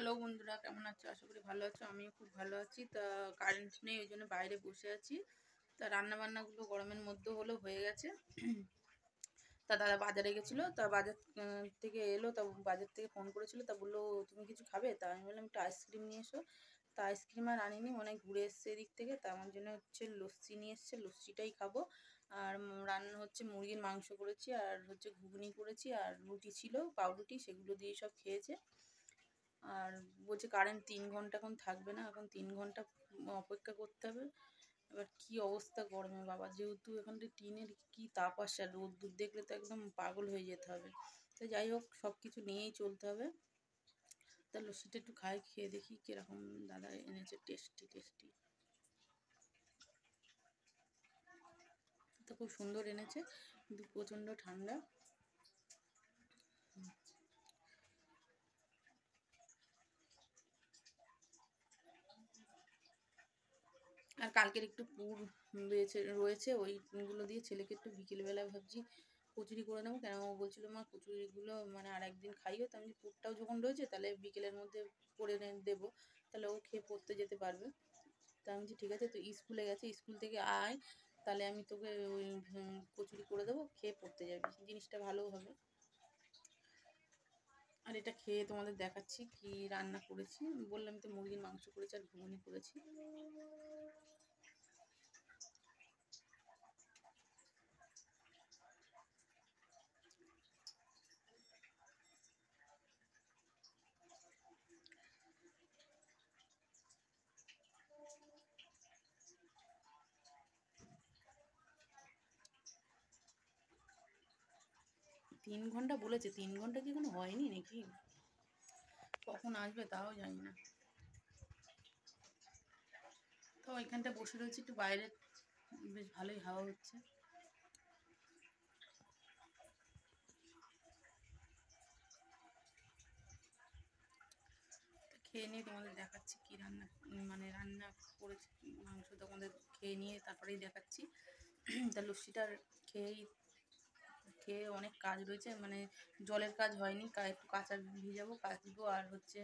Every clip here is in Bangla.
হ্যালো বন্ধুরা, কেমন আছো? আশা করি ভালো আছো। আমিও খুব ভালো আছি। তা কারেন্ট নেই, ওই জন্য বাইরে বসে আছি। তা রান্না বান্নাগুলো গরমের মধ্যে হলো হয়ে গেছে। তা দাদা বাজারে গেছিলো, তা বাজার থেকে এলো, তা বাজার থেকে ফোন করেছিল, তা বললো তুমি কিছু খাবে? তা আমি বললাম একটু আইসক্রিম নিয়ে এসো। তা আইসক্রিম আর আনিনি, মনে হয় ঘুরে এসছে এদিক থেকে। তা আমার জন্য হচ্ছে লস্যি নিয়ে এসছে, লস্যিটাই খাবো। আর রান্না হচ্ছে মুরগির মাংস করেছি, আর হচ্ছে ঘুগনি করেছি, আর রুটি ছিল, পাউরুটি, সেগুলো দিয়ে সব খেয়েছে। আর বলছে কারেন্ট 3 ঘন্টা এখন থাকবে না, এখন 3 ঘন্টা অপেক্ষা করতে হবে। এবার কি অবস্থা গরমে বাবা, যেহেতু এখানটা টিনের কি তাপ আসে, আর রোদ্দুর দেখলে তো একদম পাগল হয়ে যেতে হবে। তো যাই হোক, সব কিছু নিয়েই চলতে হবে। তা লস্যিটা একটু খেয়ে দেখি কিরকম দাদা এনেছে, টেস্টি টেস্টি। তো খুব সুন্দর এনেছে, কিন্তু প্রচণ্ড ঠান্ডা। আর কালকের একটু পুর রয়েছে, ওইগুলো দিয়ে ছেলেকে একটু বিকেলবেলা ভাবছি কচুরি করে নেবো। কেন ও বলছিল মা কচুরিগুলো মানে আর একদিন খাইও, তো আমি পুরটাও যখন রয়েছে তাহলে বিকেলের মধ্যে করে দেবো, তাহলে ও খেয়ে পড়তে যেতে পারবে। তা আমি ঠিক আছে, তো স্কুলে গেছে, স্কুল থেকে আয়, তাহলে আমি তোকে ওই কচুরি করে দেবো, খেয়ে পড়তে যাবি, জিনিসটা ভালোও হবে। আর এটা খেয়ে তোমাদের দেখাচ্ছি কি রান্না করেছি। বললাম তো মুরগির মাংস করেছি আর ঘুগনি করেছি। 3 ঘন্টা বলেছে, 3 ঘন্টা কি কোনো হয়নি নাকি? কখন আসবে তাও জানি না। তো ওইখানটা বসে রয়েছে একটু বাইরে, বেশ ভালোই হাওয়া হচ্ছে। খেয়ে নিয়ে তোমাদের দেখাচ্ছি কি রান্না, মানে রান্না করেছি মাংস, তোমাদের খেয়ে নিয়ে তারপরেই দেখাচ্ছি। তা লস্যিটার খেয়ে অনেক কাজ রয়েছে, মানে জলের কাজ হয়নি, একটু কাঁচা ভিজাবো, কাচবো, আর হচ্ছে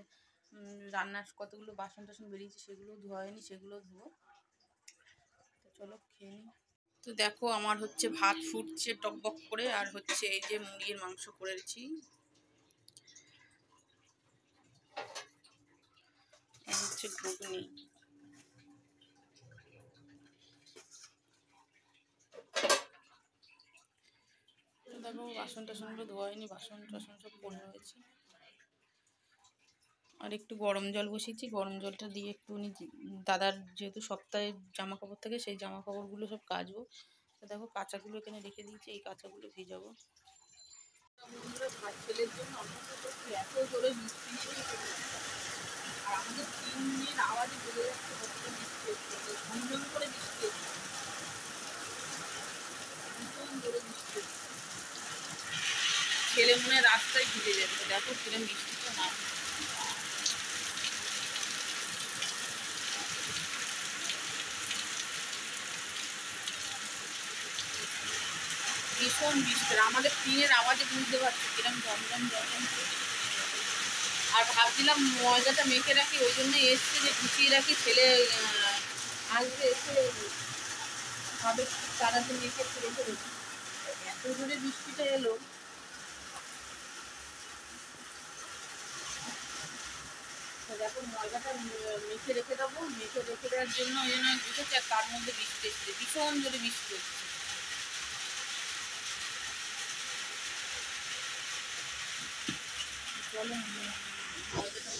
রান্নার কতগুলো বাসন টাসন বেরিয়েছে সেগুলো ধোয়া হয়নি, সেগুলো ধোবো। তো চলো খেয়ে নিই। তো দেখো আমার হচ্ছে ভাত ফুটছে টকবক করে, আর হচ্ছে এই যে মুরগির মাংস করেছি, আর হচ্ছে ঘুগনি। তো দেখো বাসন টাসনগুলো ধোয়া হয়নি, বাসন টাসন সব পড়ে রয়েছে। আর একটু গরম জল বসিয়েছি, গরম জলটা দিয়ে একটুখানি দাদার যেহেতু সপ্তাহে জামা কাপড় থাকে, সেই জামা কাপড়গুলো সব কাচবো। তো দেখো কাঁচাগুলো এখানে রেখে দিয়েছি, এই কাঁচাগুলো ভিজাবো। বন্ধুরা, ভাত ছেলের জন্য এত জোরে বৃষ্টি, আর আমাদের 3 দিন আওয়াজে বোঝা যাচ্ছে কতটা বৃষ্টি হচ্ছে, ঝমঝম করে বৃষ্টি হচ্ছে, ভীষণ জোরে বৃষ্টি হচ্ছে। ছেলে মনে হয় রাস্তায় ভিজে যাচ্ছে, দেখো কিরম বৃষ্টিটা না। ভীষণ বৃষ্টি, আমাদের টিনের আওয়াজে বুঝতে পারছি কিরম ঝমঝম ঝমঝম করছে। আর ভাবছিলাম ময়দাটা মেখে রাখি, ওই জন্য এসছে যে গুছিয়ে রাখি, ছেলে আসবে, এসে ভাবে তাড়াতাড়ি মেখে একটু রেখে দেবো। এত জোরে বৃষ্টিটা এলো, দেখো ময়দাটা মেখে রেখে দেবো, মেখে রেখে দেওয়ার জন্য ওই জন্য বুঝেছি, আর তার মধ্যে বৃষ্টি এসছে, ভীষণ জোরে বৃষ্টি হচ্ছে। চলো ময়দাটা